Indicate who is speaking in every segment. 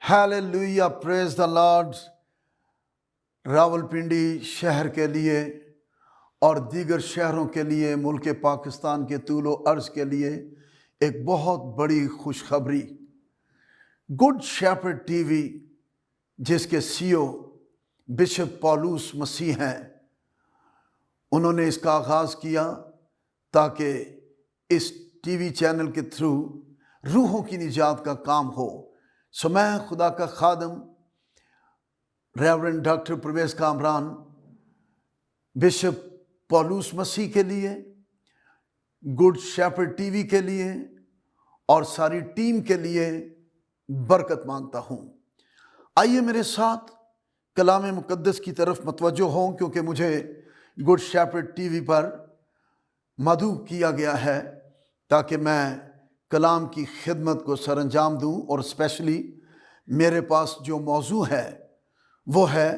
Speaker 1: Hallelujah, پریز دا lord. Rawalpindi شہر کے لیے اور دیگر شہروں کے لیے، ملک پاکستان کے طول و عرض کے لیے ایک بہت بڑی خوشخبری۔ گڈ شیپرڈ ٹی وی، جس کے CEO بشپ پولوس مسیح ہیں، انہوں نے اس کا آغاز کیا تاکہ اس ٹی وی چینل کے تھرو روحوں کی نجات کا کام ہو۔ سو میں خدا کا خادم reverend doctor Parvez Kamran bishop پولوس مسیح کے لیے، گڈ شیپرڈ ٹی وی کے لیے اور ساری ٹیم کے لیے برکت مانگتا ہوں۔ آئیے میرے ساتھ کلام مقدس کی طرف متوجہ ہوں، کیونکہ مجھے گڈ شیپرڈ ٹی وی پر مدعو کیا گیا ہے تاکہ میں کلام کی خدمت کو سر انجام دوں، اور اسپیشلی میرے پاس جو موضوع ہے وہ ہے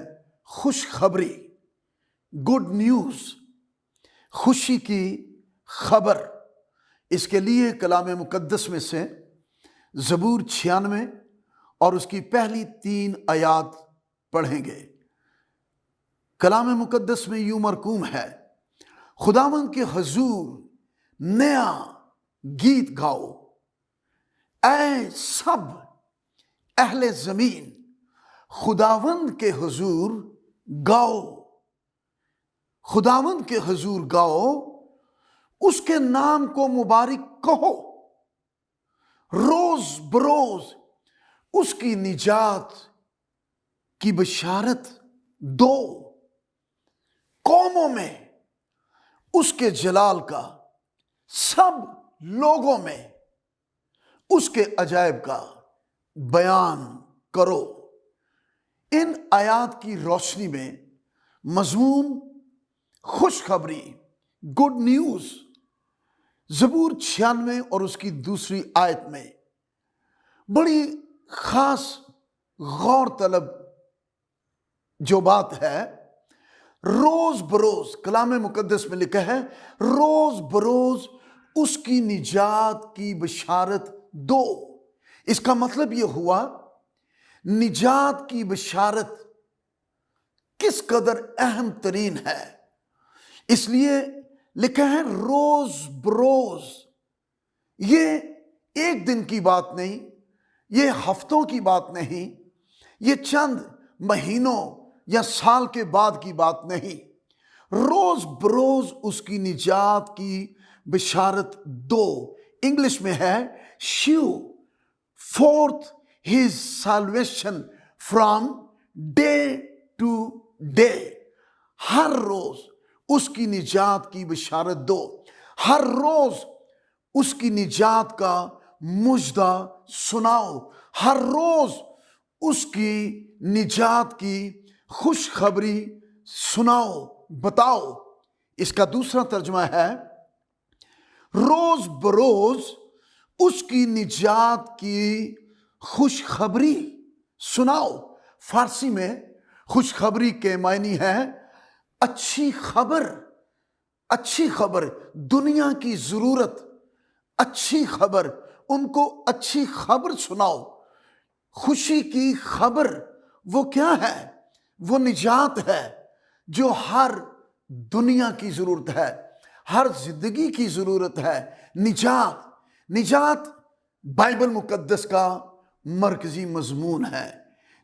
Speaker 1: خوشخبری، گڈ نیوز، خوشی کی خبر۔ اس کے لیے کلام مقدس میں سے زبور 96 اور اس کی پہلی 3 آیات پڑھیں گے۔ کلام مقدس میں یوں مرقوم ہے: خداوند کے حضور نیا گیت گاؤ، اے سب اہل زمین، خداوند کے حضور گاؤ، خداوند کے حضور گاؤ، اس کے نام کو مبارک کہو، روز بروز اس کی نجات کی بشارت دو، قوموں میں اس کے جلال کا، سب لوگوں میں اس کے عجائب کا بیان کرو۔ ان آیات کی روشنی میں مضمون خوشخبری، گڈ نیوز، زبور 96 اور اس کی دوسری آیت میں بڑی خاص غور طلب جو بات ہے، روز بروز کلام مقدس میں لکھا ہے روز بروز اس کی نجات کی بشارت دو۔ اس کا مطلب یہ ہوا نجات کی بشارت کس قدر اہم ترین ہے، اس لیے لکھا ہے روز بروز۔ یہ ایک دن کی بات نہیں، یہ ہفتوں کی بات نہیں، یہ چند مہینوں یا سال کے بعد کی بات نہیں، روز بروز اس کی نجات کی بشارت دو۔ انگلش میں ہے shew forth his salvation from day to day۔ ہر روز اس کی نجات کی بشارت دو، ہر روز اس کی نجات کا مژدہ سناؤ، ہر روز اس کی نجات کی خوشخبری سناؤ، بتاؤ۔ اس کا دوسرا ترجمہ ہے روز بروز اس کی نجات کی خوشخبری سناؤ۔ فارسی میں خوشخبری کے معنی ہے اچھی خبر، اچھی خبر، دنیا کی ضرورت، اچھی خبر، ان کو اچھی خبر سناؤ۔ خوشی کی خبر وہ کیا ہے؟ وہ نجات ہے جو ہر دنیا کی ضرورت ہے، ہر زندگی کی ضرورت ہے۔ نجات، نجات بائبل مقدس کا مرکزی مضمون ہے۔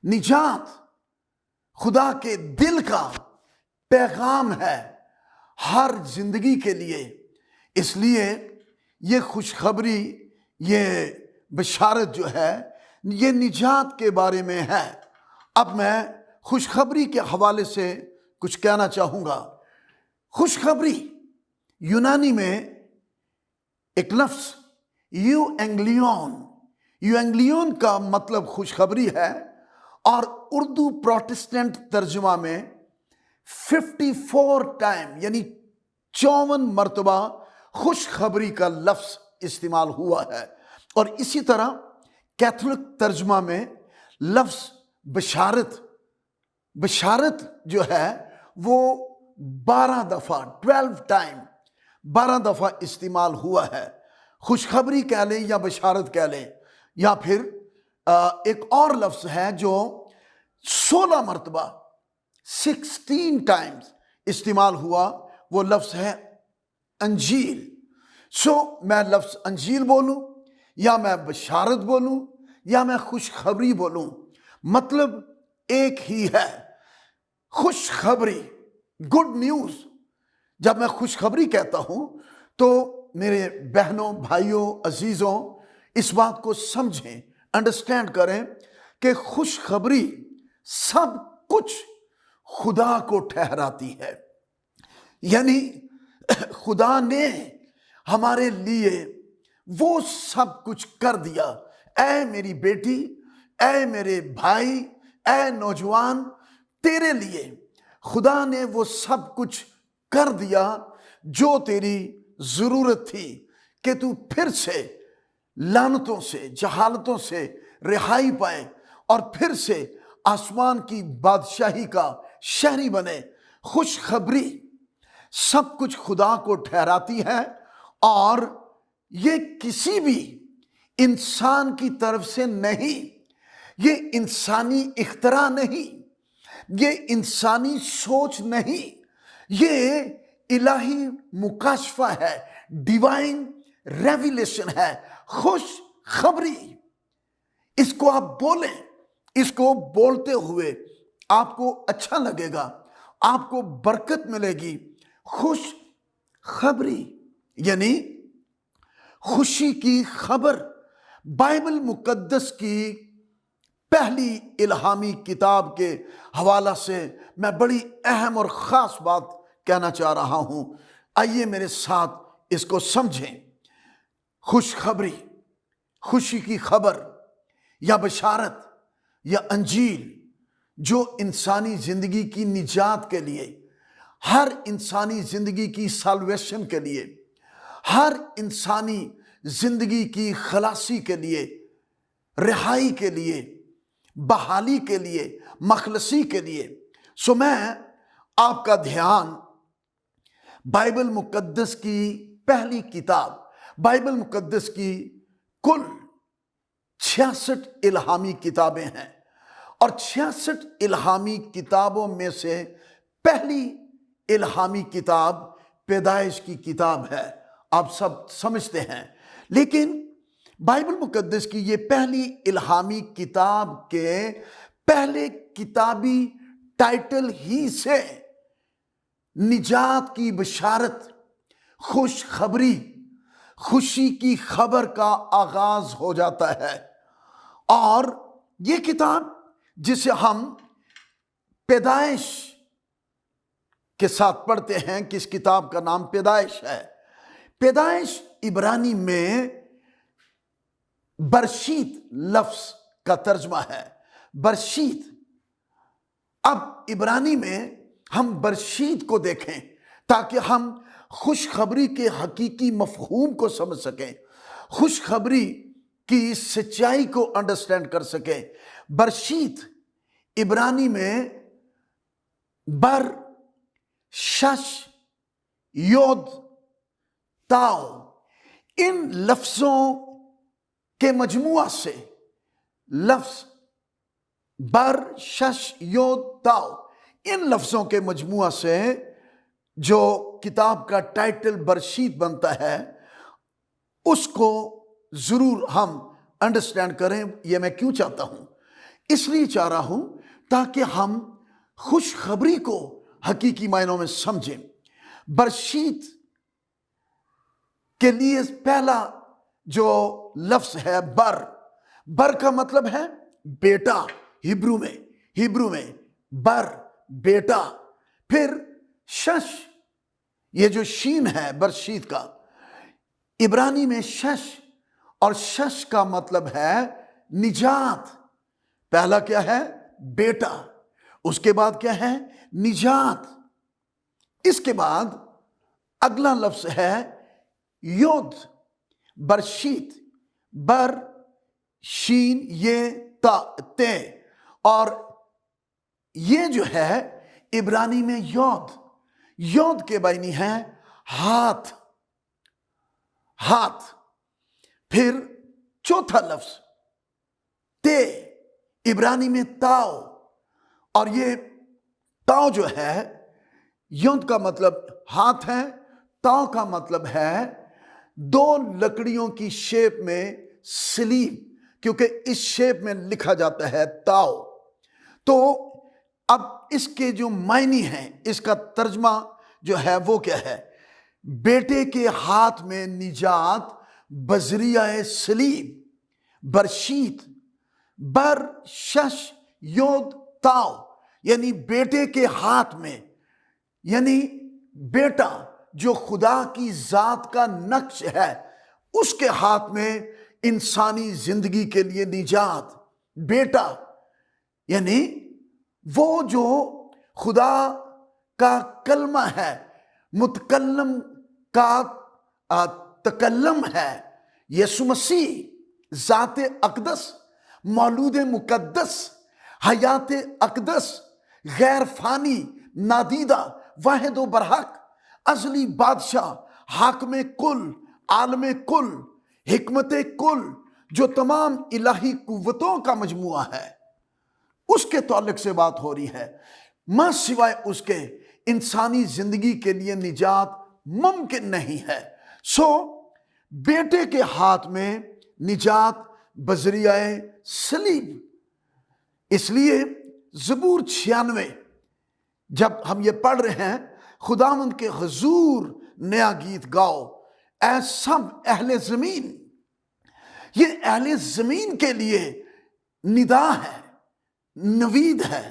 Speaker 1: نجات خدا کے دل کا پیغام ہے ہر زندگی کے لیے۔ اس لیے یہ خوشخبری، یہ بشارت جو ہے، یہ نجات کے بارے میں ہے۔ اب میں خوشخبری کے حوالے سے کچھ کہنا چاہوں گا۔ خوشخبری یونانی میں ایک لفظ یو اینگلیون کا مطلب خوشخبری ہے، اور اردو پروٹسٹنٹ ترجمہ میں 54 ٹائم یعنی 54 مرتبہ خوشخبری کا لفظ استعمال ہوا ہے، اور اسی طرح کیتھولک ترجمہ میں لفظ بشارت، بشارت جو ہے وہ 12 دفعہ 12 ٹائم 12 دفعہ استعمال ہوا ہے۔ خوشخبری کہہ لیں یا بشارت کہہ لیں، یا پھر ایک اور لفظ ہے جو 16 مرتبہ 16 ٹائمز استعمال ہوا، وہ لفظ ہے انجیل۔ میں لفظ انجیل بولوں یا میں بشارت بولوں یا میں خوشخبری بولوں، مطلب ایک ہی ہے، خوشخبری، گڈ نیوز۔ جب میں خوشخبری کہتا ہوں تو میرے بہنوں، بھائیوں، عزیزوں، اس بات کو سمجھیں، انڈرسٹینڈ کریں کہ خوشخبری سب کچھ خدا کو ٹھہراتی ہے۔ یعنی خدا نے ہمارے لیے وہ سب کچھ کر دیا۔ اے میری بیٹی، اے میرے بھائی، اے نوجوان، تیرے لیے خدا نے وہ سب کچھ کر دیا جو تیری ضرورت تھی کہ تو پھر سے لعنتوں سے، جہالتوں سے رہائی پائے اور پھر سے آسمان کی بادشاہی کا شہری بنے۔ خوشخبری سب کچھ خدا کو ٹھہراتی ہے، اور یہ کسی بھی انسان کی طرف سے نہیں، یہ انسانی اختراع نہیں، یہ انسانی سوچ نہیں، یہ الہی مکاشفہ ہے، ڈیوائن ریویلیشن ہے، خوش خبری۔ اس کو آپ بولیں، اس کو بولتے ہوئے آپ کو اچھا لگے گا، آپ کو برکت ملے گی۔ خوش خبری یعنی خوشی کی خبر۔ بائبل مقدس کی پہلی الہامی کتاب کے حوالہ سے میں بڑی اہم اور خاص بات کہنا چاہ رہا ہوں، آئیے میرے ساتھ اس کو سمجھیں۔ خوشخبری، خوشی کی خبر یا بشارت یا انجیل، جو انسانی زندگی کی نجات کے لیے، ہر انسانی زندگی کی سالویشن کے لیے، ہر انسانی زندگی کی خلاصی کے لیے، رہائی کے لیے، بحالی کے لیے، مخلصی کے لیے۔ میں آپ کا دھیان بائبل مقدس کی پہلی کتاب، بائبل مقدس کی کل 66 الہامی کتابیں ہیں، اور 66 الہامی کتابوں میں سے پہلی الہامی کتاب پیدائش کی کتاب ہے، آپ سب سمجھتے ہیں۔ لیکن بائبل مقدس کی یہ پہلی الہامی کتاب کے پہلے کتابی ٹائٹل ہی سے نجات کی بشارت، خوش خبری، خوشی کی خبر کا آغاز ہو جاتا ہے۔ اور یہ کتاب جسے ہم پیدائش کے ساتھ پڑھتے ہیں، کس کتاب کا نام پیدائش ہے؟ پیدائش عبرانی میں برشیت لفظ کا ترجمہ ہے، برشیت۔ اب عبرانی میں ہم برشیت کو دیکھیں تاکہ ہم خوشخبری کے حقیقی مفہوم کو سمجھ سکیں، خوشخبری کی سچائی کو انڈرسٹینڈ کر سکیں۔ برشیت عبرانی میں بر، شش، یود، تاؤ، ان لفظوں کے مجموعہ سے، لفظ بر، شش، یود، تاؤ، ان لفظوں کے مجموعہ سے جو کتاب کا ٹائٹل برشیت بنتا ہے، اس کو ضرور ہم انڈرسٹینڈ کریں۔ یہ میں کیوں چاہتا ہوں؟ اس لیے چاہ رہا ہوں تاکہ ہم خوشخبری کو حقیقی معنوں میں سمجھیں۔ برشیت کے لیے پہلا جو لفظ ہے بر، بر کا مطلب ہے بیٹا، ہیبرو میں بر، بیٹا۔ پھر شش، یہ جو شین ہے برشیت کا، عبرانی میں شش، اور شش کا مطلب ہے نجات۔ پہلا کیا ہے؟ بیٹا، اس کے بعد کیا ہے؟ نجات۔ اس کے بعد اگلا لفظ ہے یود، برشیت، بر، شین، یہ، تا، تے، اور یہ جو ہے عبرانی میں یود، یود کے معنی ہے ہاتھ، ہاتھ۔ پھر چوتھا لفظ تے عبرانی میں تاؤ، اور یہ تاؤ جو ہے یونت کا مطلب ہاتھ ہے، تاؤ کا مطلب ہے دو لکڑیوں کی شیپ میں سلیب، کیونکہ اس شیپ میں لکھا جاتا ہے تاؤ۔ تو اب اس کے جو معنی ہیں، اس کا ترجمہ جو ہے وہ کیا ہے؟ بیٹے کے ہاتھ میں نجات بذریعہ سلیب، برشیت، بر شش یود تاؤ، یعنی بیٹے کے ہاتھ میں، یعنی بیٹا جو خدا کی ذات کا نقش ہے، اس کے ہاتھ میں انسانی زندگی کے لیے نجات۔ بیٹا یعنی وہ جو خدا کا کلمہ ہے، متکلم کا تکلم ہے، یسوع مسیح ذات اقدس، مولود مقدس، حیات اقدس، غیر فانی، نادیدہ، واحد و برحق، ازلی بادشاہ، حاکم کل، عالم کل، حکمت کل، جو تمام الہی قوتوں کا مجموعہ ہے، اس کے تعلق سے بات ہو رہی ہے۔ ماں سوائے اس کے انسانی زندگی کے لیے نجات ممکن نہیں ہے۔ سو بیٹے کے ہاتھ میں نجات بذریعہ صلیب۔ اس لیے زبور 96 جب ہم یہ پڑھ رہے ہیں، خداوند کے حضور نیا گیت گاؤ اے سب اہل زمین، یہ اہل زمین کے لیے ندا ہے، نوید ہے،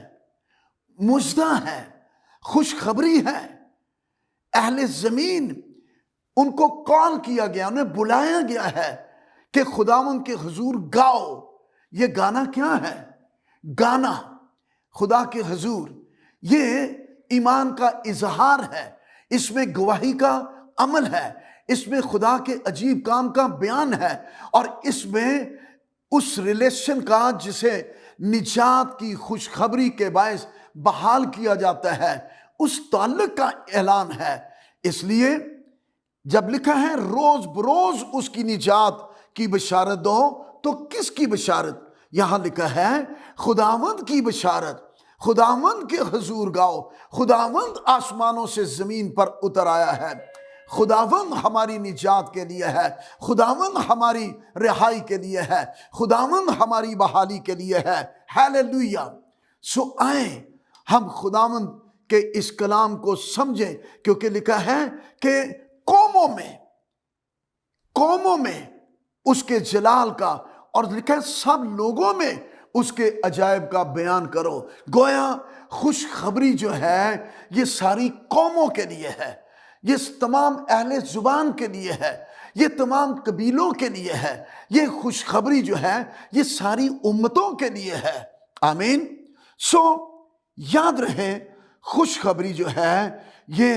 Speaker 1: مژدہ ہے، خوشخبری ہے۔ اہل زمین، ان کو کال کیا گیا، انہیں بلایا گیا ہے کہ خداوند کے حضور گاؤ۔ یہ گانا کیا ہے؟ گانا خدا کے حضور، یہ ایمان کا اظہار ہے، اس میں گواہی کا عمل ہے، اس میں خدا کے عجیب کام کا بیان ہے، اور اس میں اس ریلیشن کا جسے نجات کی خوشخبری کے باعث بحال کیا جاتا ہے، اس تعلق کا اعلان ہے۔ اس لیے جب لکھا ہے روز بروز اس کی نجات کی بشارت دو، تو کس کی بشارت؟ یہاں لکھا ہے خداوند کی بشارت، خداوند کے حضور گاؤ، خداوند آسمانوں سے زمین پر اتر آیا ہے، خداوند ہماری نجات کے لیے ہے، خداوند ہماری رہائی کے لیے ہے، خداوند ہماری بحالی کے لیے ہے۔ ہیلیلویا! سو آئیں ہم خداوند کے اس کلام کو سمجھیں، کیونکہ لکھا ہے کہ قوموں میں اس کے جلال کا، اور لکھا ہے سب لوگوں میں اس کے عجائب کا بیان کرو۔ گویا خوشخبری جو ہے یہ ساری قوموں کے لیے ہے، یہ تمام اہل زبان کے لیے ہے، یہ تمام قبیلوں کے لیے ہے، یہ خوشخبری جو ہے یہ ساری امتوں کے لیے ہے۔ آمین۔ سو یاد رہے، خوشخبری جو ہے یہ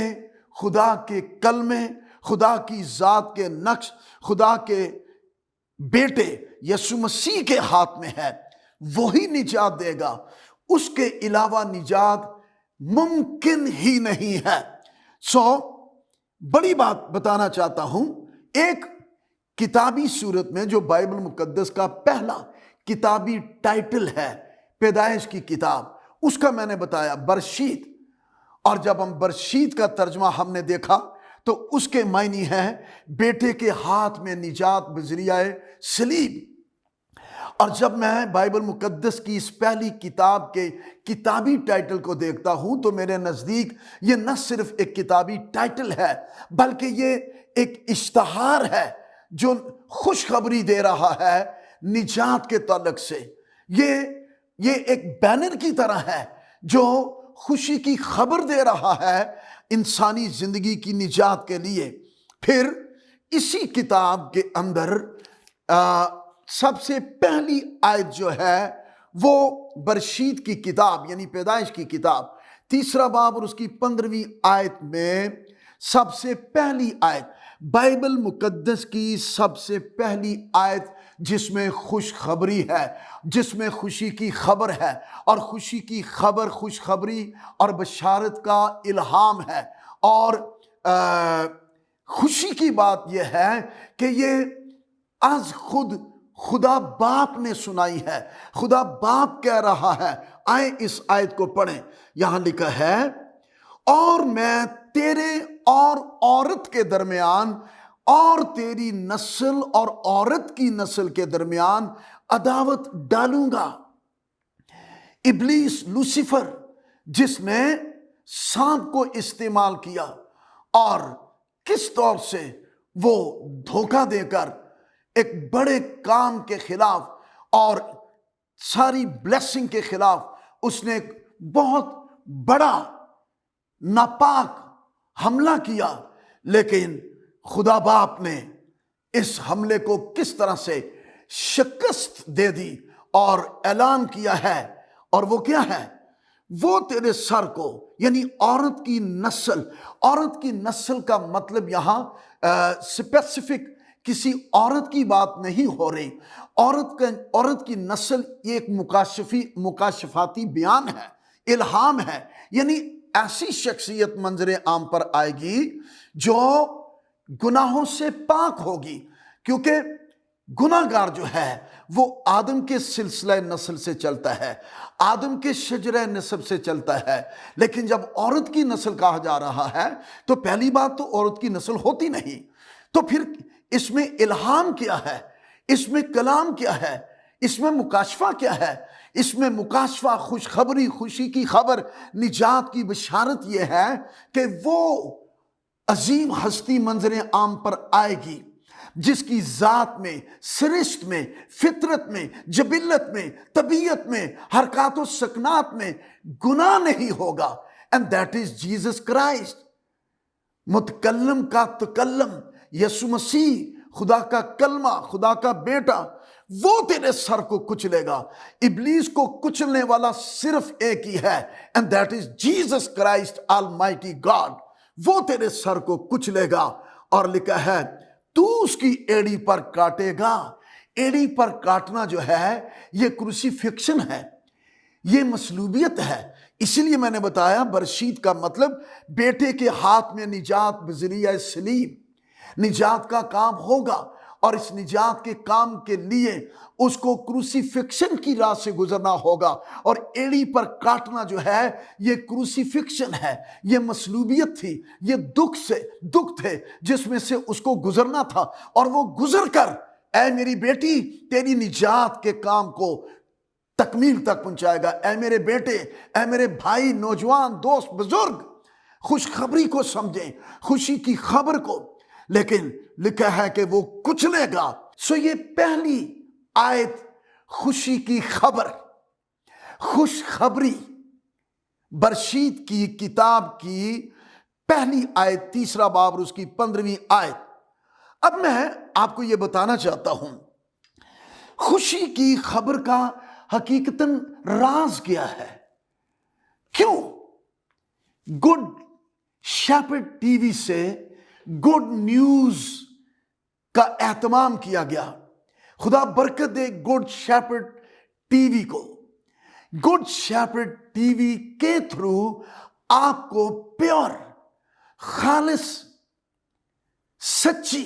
Speaker 1: خدا کے کلمے، خدا کی ذات کے نقش، خدا کے بیٹے یسوع مسیح کے ہاتھ میں ہے، وہی نجات دے گا، اس کے علاوہ نجات ممکن ہی نہیں ہے۔ سو بڑی بات بتانا چاہتا ہوں، ایک کتابی صورت میں جو بائبل مقدس کا پہلا کتابی ٹائٹل ہے، پیدائش کی کتاب، اس کا میں نے بتایا برشید، اور جب ہم برشید کا ترجمہ ہم نے دیکھا تو اس کے معنی ہے بیٹے کے ہاتھ میں نجات بذریعہ صلیب۔ اور جب میں بائبل مقدس کی اس پہلی کتاب کے کتابی ٹائٹل کو دیکھتا ہوں تو میرے نزدیک یہ نہ صرف ایک کتابی ٹائٹل ہے، بلکہ یہ ایک اشتہار ہے جو خوشخبری دے رہا ہے نجات کے تعلق سے۔ یہ ایک بینر کی طرح ہے جو خوشی کی خبر دے رہا ہے انسانی زندگی کی نجات کے لیے۔ پھر اسی کتاب کے اندر سب سے پہلی آیت جو ہے وہ برشید کی کتاب یعنی پیدائش کی کتاب 3 باب اور اس کی 15ویں آیت میں سب سے پہلی آیت، بائبل مقدس کی سب سے پہلی آیت جس میں خوشخبری ہے، جس میں خوشی کی خبر ہے، اور خوشی کی خبر خوشخبری اور بشارت کا الہام ہے۔ اور خوشی کی بات یہ ہے کہ یہ از خود خدا باپ نے سنائی ہے. خدا باپ کہہ رہا ہے. آئیں اس آیت کو پڑھیں. یہاں لکھا ہے اور میں تیرے اور عورت کے درمیان اور تیری نسل اور عورت کی نسل کے درمیان عداوت ڈالوں گا. ابلیس لوسیفر جس نے سانپ کو استعمال کیا اور کس طور سے وہ دھوکہ دے کر ایک بڑے کام کے خلاف اور ساری بلیسنگ کے خلاف اس نے ایک بہت بڑا ناپاک حملہ کیا، لیکن خدا باپ نے اس حملے کو کس طرح سے شکست دے دی اور اعلان کیا ہے. اور وہ کیا ہے؟ وہ تیرے سر کو، یعنی عورت کی نسل. عورت کی نسل کا مطلب یہاں اسپیسیفک کسی عورت کی بات نہیں ہو رہی. عورت کی نسل یہ ایک مکاشفاتی بیان ہے، الہام ہے. یعنی ایسی شخصیت منظر عام پر آئے گی جو گناہوں سے پاک ہوگی، کیونکہ گناہ گار جو ہے وہ آدم کے سلسلہ نسل سے چلتا ہے، آدم کے شجرہ نسب سے چلتا ہے. لیکن جب عورت کی نسل کہا جا رہا ہے تو پہلی بات تو عورت کی نسل ہوتی نہیں. تو پھر اس میں الہام کیا ہے؟ اس میں کلام کیا ہے؟ اس میں مکاشفہ کیا ہے؟ اس میں مکاشفہ، خوشخبری، خوشی کی خبر، نجات کی بشارت یہ ہے کہ وہ عظیم ہستی منظر عام پر آئے گی جس کی ذات میں، سرشت میں، فطرت میں، جبلت میں، طبیعت میں، حرکات و سکنات میں گناہ نہیں ہوگا. and that is Jesus Christ. متکلم کا تکلم، یسوع مسیح، خدا کا کلمہ، خدا کا بیٹا، وہ تیرے سر کو کچلے گا. ابلیس کو کچلنے والا صرف ایک ہی ہے and that is Jesus Christ Almighty God. وہ تیرے سر کو کچلے گا. اور لکھا ہے تو اس کی ایڑی پر کاٹے گا. ایڑی پر کاٹنا جو ہے یہ کروسیفکشن ہے، یہ مصلوبیت ہے. اسی لیے میں نے بتایا برشید کا مطلب بیٹے کے ہاتھ میں نجات بذریعہ صلیب، نجات کا کام ہوگا. اور اس نجات کے کام کے لیے اس کو کروسیفکشن کی راہ سے گزرنا ہوگا. اور ایڑی پر کاٹنا جو ہے یہ کروسیفکشن ہے، یہ مصلوبیت تھی، یہ دکھ تھے جس میں سے اس کو گزرنا تھا. اور وہ گزر کر اے میری بیٹی تیری نجات کے کام کو تکمیل تک پہنچائے گا. اے میرے بیٹے، اے میرے بھائی، نوجوان، دوست، بزرگ، خوشخبری کو سمجھیں، خوشی کی خبر کو. لیکن لکھا ہے کہ وہ کچلے گا. سو یہ پہلی آیت خوشی کی خبر، خوشخبری، برشید کی کتاب کی پہلی آیت، تیسرا باب اور اس کی 15ویں آیت. اب میں آپ کو یہ بتانا چاہتا ہوں خوشی کی خبر کا حقیقتاً راز کیا ہے. کیوں گڈ شیپرڈ ٹی وی سے گڈ نیوز کا اہتمام کیا گیا؟ خدا برکت they good Shepard T V کو. گڈ شیپرڈ ٹی وی کے تھرو آپ کو پیور، خالص، سچی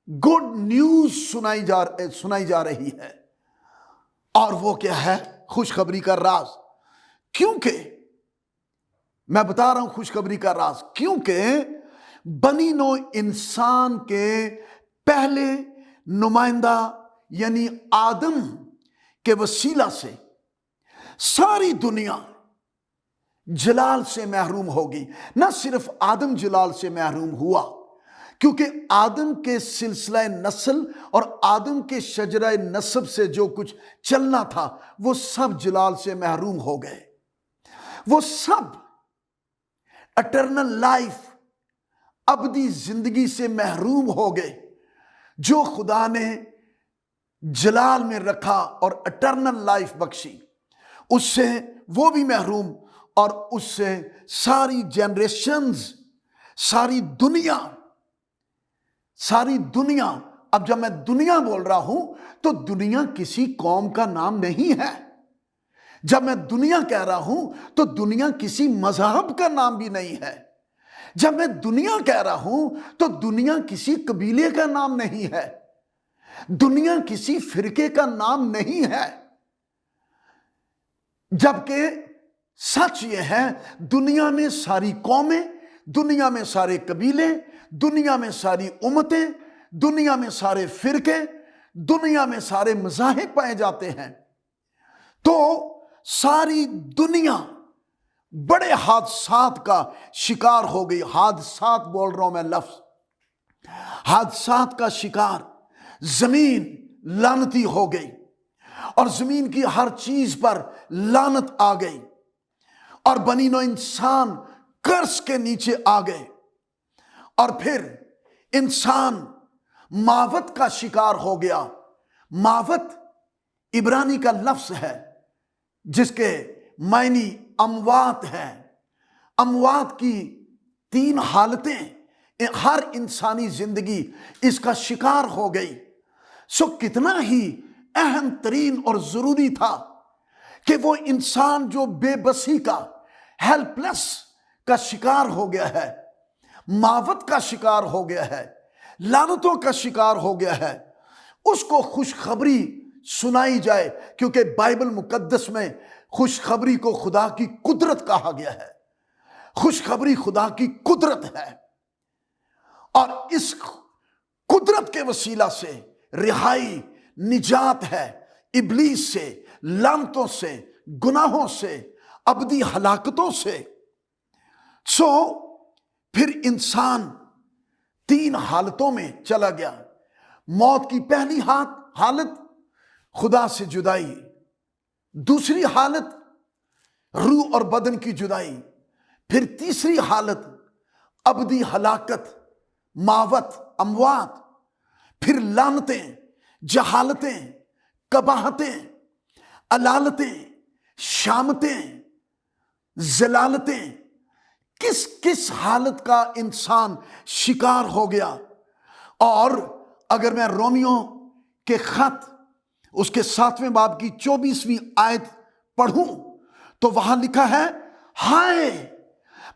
Speaker 1: گڈ نیوز سنائی جا رہی ہے. اور وہ کیا ہے؟ خوشخبری کا راز. کیونکہ میں بتا رہا ہوں خوشخبری کا راز کیونکہ بنی نوع انسان کے پہلے نمائندہ یعنی آدم کے وسیلہ سے ساری دنیا جلال سے محروم ہوگی. نہ صرف آدم جلال سے محروم ہوا، کیونکہ آدم کے سلسلہ نسل اور آدم کے شجرہ نسب سے جو کچھ چلنا تھا وہ سب جلال سے محروم ہو گئے. وہ سب اٹرنل لائف، ابدی زندگی سے محروم ہو گئے. جو خدا نے جلال میں رکھا اور اٹرنل لائف بخشی، اس سے وہ بھی محروم، اور اس سے ساری جنریشنز، ساری دنیا. اب جب میں دنیا بول رہا ہوں تو دنیا کسی قوم کا نام نہیں ہے. جب میں دنیا کہہ رہا ہوں تو دنیا کسی مذہب کا نام بھی نہیں ہے. جب میں دنیا کہہ رہا ہوں تو دنیا کسی قبیلے کا نام نہیں ہے. دنیا کسی فرقے کا نام نہیں ہے، جبکہ سچ یہ ہے دنیا میں ساری قومیں، دنیا میں سارے قبیلے، دنیا میں ساری امتیں، دنیا میں سارے فرقے، دنیا میں سارے مذاہب پائے جاتے ہیں۔ تو ساری دنیا بڑے حادثات کا شکار ہو گئی۔ حادثات بول رہا ہوں میں لفظ، حادثات کا شکار۔ زمین لعنتی ہو گئی اور زمین کی ہر چیز پر لعنت آ گئی، اور بنی نوع انسان قرض کے نیچے آ گئے، اور پھر انسان موت کا شکار ہو گیا۔ موت عبرانی کا لفظ ہے جس کے معنی اموات ہے۔ اموات کی 3 حالتیں ہر انسانی زندگی اس کا شکار ہو گئی۔ سو کتنا ہی اہم ترین اور ضروری تھا کہ وہ انسان جو بے بسی کا، ہیلپ لیس کا شکار ہو گیا ہے، موت کا شکار ہو گیا ہے، لعنتوں کا شکار ہو گیا ہے، اس کو خوشخبری سنائی جائے، کیونکہ بائبل مقدس میں خوشخبری کو خدا کی قدرت کہا گیا ہے۔ خوشخبری خدا کی قدرت ہے، اور اس قدرت کے وسیلہ سے رہائی، نجات ہے ابلیس سے، لعنتوں سے، گناہوں سے، ابدی ہلاکتوں سے۔ سو پھر انسان 3 حالتوں میں چلا گیا۔ موت کی پہلی حالت خدا سے جدائی، دوسری حالت روح اور بدن کی جدائی، پھر تیسری حالت ابدی ہلاکت، موت، اموات، پھر لعنتیں، جہالتیں، قباحتیں، علالتیں، شامتیں، ضلالتیں۔ کس کس حالت کا انسان شکار ہو گیا۔ اور اگر میں رومیو کے خط اس کے 7ویں باب کی 24ویں آیت پڑھوں تو وہاں لکھا ہے، ہائے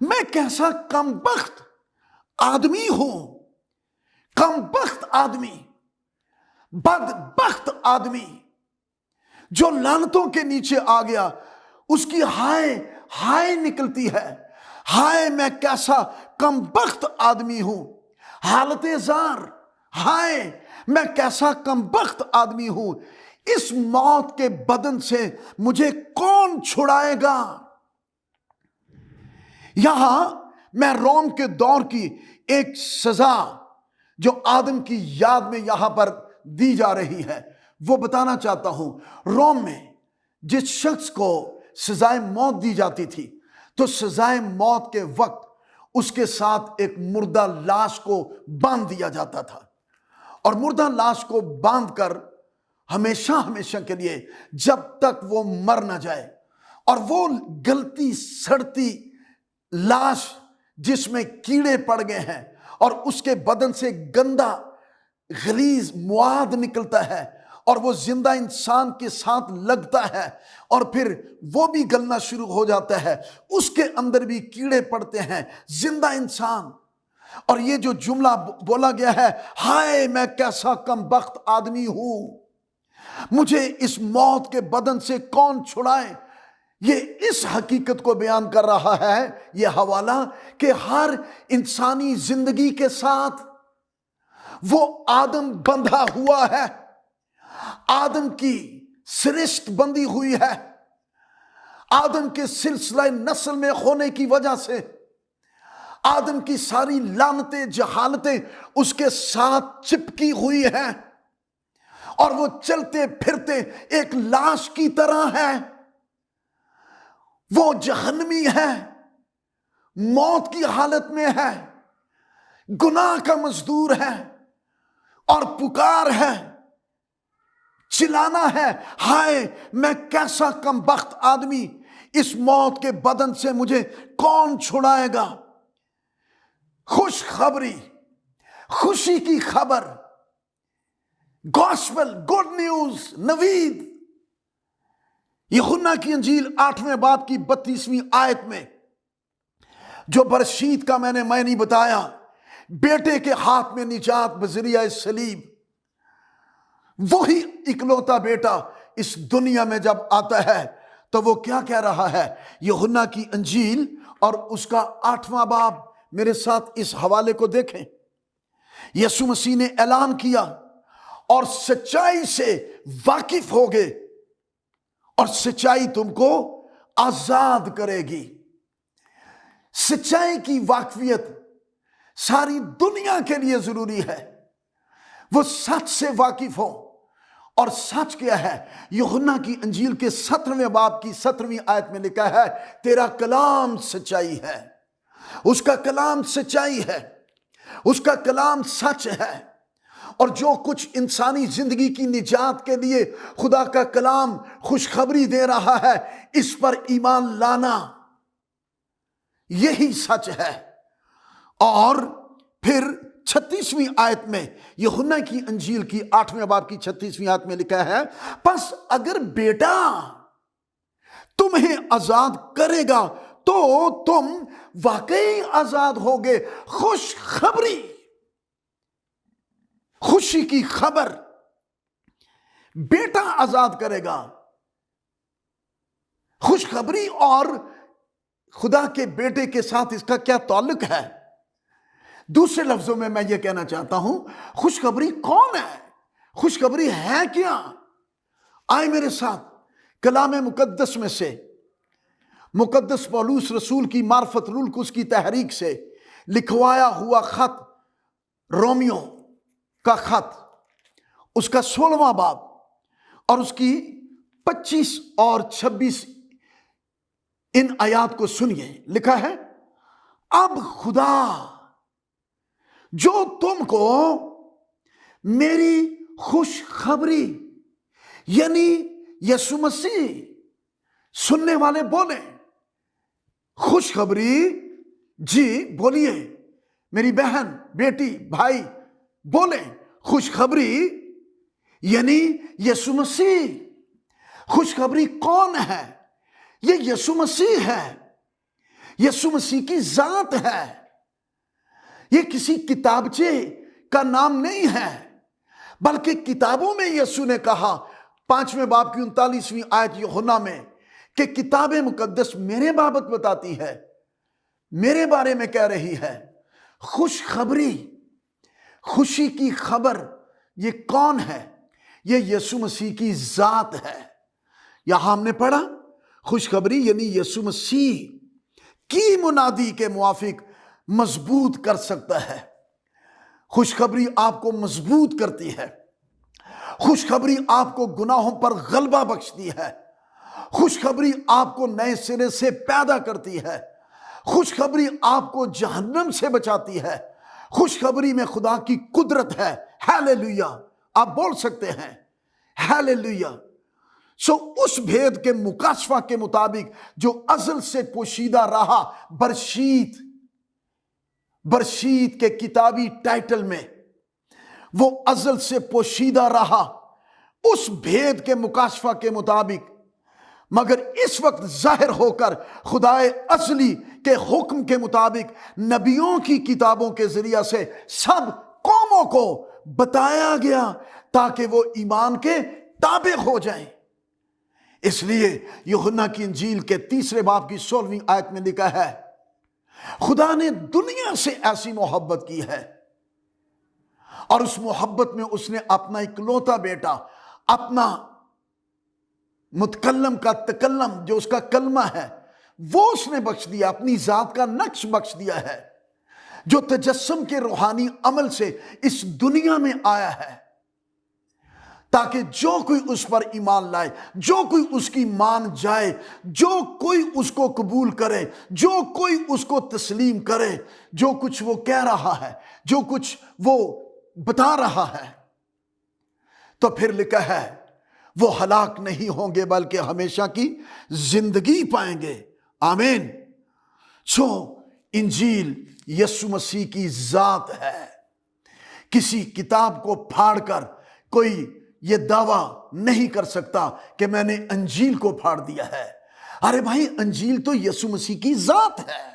Speaker 1: میں کیسا کم بخت آدمی ہوں، کم بخت آدمی، بدبخت آدمی جو لعنتوں کے نیچے آ گیا۔ اس کی ہائے ہائے نکلتی ہے، ہائے میں کیسا کم بخت آدمی ہوں، حالت زار، ہائے میں کیسا کم بخت آدمی ہوں، اس موت کے بدن سے مجھے کون چھڑائے گا۔ یہاں میں روم کے دور کی ایک سزا جو آدم کی یاد میں یہاں پر دی جا رہی ہے وہ بتانا چاہتا ہوں۔ روم میں جس شخص کو سزائے موت دی جاتی تھی تو سزائے موت کے وقت اس کے ساتھ ایک مردہ لاش کو باندھ دیا جاتا تھا، اور مردہ لاش کو باندھ کر ہمیشہ ہمیشہ کے لیے جب تک وہ مر نہ جائے، اور وہ گلتی سڑتی لاش جس میں کیڑے پڑ گئے ہیں اور اس کے بدن سے گندا غلیظ مواد نکلتا ہے اور وہ زندہ انسان کے ساتھ لگتا ہے اور پھر وہ بھی گلنا شروع ہو جاتا ہے، اس کے اندر بھی کیڑے پڑتے ہیں، زندہ انسان۔ اور یہ جو جملہ بولا گیا ہے، ہائے میں کیسا کم بخت آدمی ہوں، مجھے اس موت کے بدن سے کون چھڑائے، یہ اس حقیقت کو بیان کر رہا ہے یہ حوالہ کہ ہر انسانی زندگی کے ساتھ وہ آدم بندھا ہوا ہے، آدم کی سرشت بندی ہوئی ہے، آدم کے سلسلہ نسل میں ہونے کی وجہ سے آدم کی ساری لعنتیں، جہالتیں اس کے ساتھ چپکی ہوئی ہیں، اور وہ چلتے پھرتے ایک لاش کی طرح ہے، وہ جہنمی ہے، موت کی حالت میں ہے، گناہ کا مزدور ہے، اور پکار ہے، چلانا ہے، ہائے میں کیسا کم بخت آدمی، اس موت کے بدن سے مجھے کون چھڑائے گا۔ خوشخبری، خوشی کی خبر، گوسپل، گڈ نیوز، نوید، یوحنا کی انجیل 8ویں باب کی 32ویں آیت میں جو برشید کا میں نے معنی بتایا، بیٹے کے ہاتھ میں نجات بذریعہ صلیب، وہی اکلوتا بیٹا اس دنیا میں جب آتا ہے تو وہ کیا کہہ رہا ہے؟ یوحنا کی انجیل اور اس کا 8واں باب، میرے ساتھ اس حوالے کو دیکھیں۔ یسوع مسیح نے اعلان کیا اور سچائی سے واقف ہوگے اور سچائی تم کو آزاد کرے گی۔ سچائی کی واقفیت ساری دنیا کے لیے ضروری ہے، وہ سچ سے واقف ہو۔ اور سچ کیا ہے؟ یوحنا کی انجیل کے 17ویں باب کی 17ویں آیت میں لکھا ہے تیرا کلام سچائی ہے۔ اس کا کلام سچائی ہے، اس کا کلام سچ ہے۔ اور جو کچھ انسانی زندگی کی نجات کے لیے خدا کا کلام خوشخبری دے رہا ہے، اس پر ایمان لانا، یہی سچ ہے۔ اور پھر 36ویں آیت میں، یوحنا کی انجیل کی 8ویں باب کی 36ویں آیت میں لکھا ہے پس اگر بیٹا تمہیں آزاد کرے گا تو تم واقعی آزاد ہوگے۔ خوشخبری، خوشی کی خبر، بیٹا آزاد کرے گا۔ خوشخبری اور خدا کے بیٹے کے ساتھ اس کا کیا تعلق ہے؟ دوسرے لفظوں میں یہ کہنا چاہتا ہوں، خوشخبری کون ہے؟ خوشخبری ہے کیا؟ آئے میرے ساتھ کلام مقدس میں سے، مقدس پولس رسول کی معرفت روح القدس کی تحریک سے لکھوایا ہوا خط، رومیو کا خط، اس کا 16واں باب اور اس کی 25 اور 26 ان آیات کو سنیے۔ لکھا ہے اب خدا جو تم کو میری خوشخبری یعنی یسوع مسیح، سننے والے بولیں خوشخبری، جی بولیے، میری بہن، بیٹی، بھائی بولیں خوشخبری یعنی یسوع مسیح۔ خوشخبری کون ہے؟ یہ یسوع مسیح ہے، یسوع مسیح کی ذات ہے۔ یہ کسی کتابچے کا نام نہیں ہے، بلکہ کتابوں میں یسوع نے کہا 5ویں باب کی 39ویں آیت یوحنا میں کہ کتاب مقدس میرے بابت بتاتی ہے، میرے بارے میں کہہ رہی ہے۔ خوشخبری، خوشی کی خبر، یہ کون ہے؟ یہ یسوع مسیح کی ذات ہے۔ یہاں ہم نے پڑھا خوشخبری یعنی یسوع مسیح کی منادی کے موافق مضبوط کر سکتا ہے۔ خوشخبری آپ کو مضبوط کرتی ہے، خوشخبری آپ کو گناہوں پر غلبہ بخشتی ہے، خوشخبری آپ کو نئے سرے سے پیدا کرتی ہے، خوشخبری آپ کو جہنم سے بچاتی ہے، خوشخبری میں خدا کی قدرت ہے۔ ہیلیلویا! آپ بول سکتے ہیں ہیلیلویا! اس بھید کے مکاشفہ کے مطابق جو ازل سے پوشیدہ رہا، برشید کے کتابی ٹائٹل میں وہ ازل سے پوشیدہ رہا اس بھید کے مکاشفہ کے مطابق، مگر اس وقت ظاہر ہو کر خدائے ازلی کے حکم کے مطابق نبیوں کی کتابوں کے ذریعہ سے سب قوموں کو بتایا گیا تاکہ وہ ایمان کے تابع ہو جائیں۔ اس لیے یوحنا کی انجیل کے 3 باب کی 16ویں آیت میں لکھا ہے خدا نے دنیا سے ایسی محبت کی ہے اور اس محبت میں اس نے اپنا اکلوتا بیٹا، اپنا متکلم کا تکلم جو اس کا کلمہ ہے وہ اس نے بخش دیا، اپنی ذات کا نقش بخش دیا ہے جو تجسم کے روحانی عمل سے اس دنیا میں آیا ہے، تاکہ جو کوئی اس پر ایمان لائے، جو کوئی اس کی مان جائے، جو کوئی اس کو قبول کرے، جو کوئی اس کو تسلیم کرے، جو کچھ وہ کہہ رہا ہے، جو کچھ وہ بتا رہا ہے، تو پھر لکھا ہے وہ ہلاک نہیں ہوں گے بلکہ ہمیشہ کی زندگی پائیں گے۔ آمین۔ انجیل یسوع مسیح کی ذات ہے۔ کسی کتاب کو پھاڑ کر کوئی یہ دعویٰ نہیں کر سکتا کہ میں نے انجیل کو پھاڑ دیا ہے۔ ارے بھائی، انجیل تو یسوع مسیح کی ذات ہے،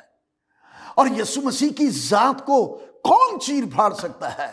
Speaker 1: اور یسوع مسیح کی ذات کو کون چیر پھاڑ سکتا ہے؟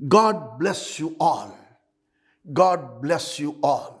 Speaker 1: God bless you all. God bless you all.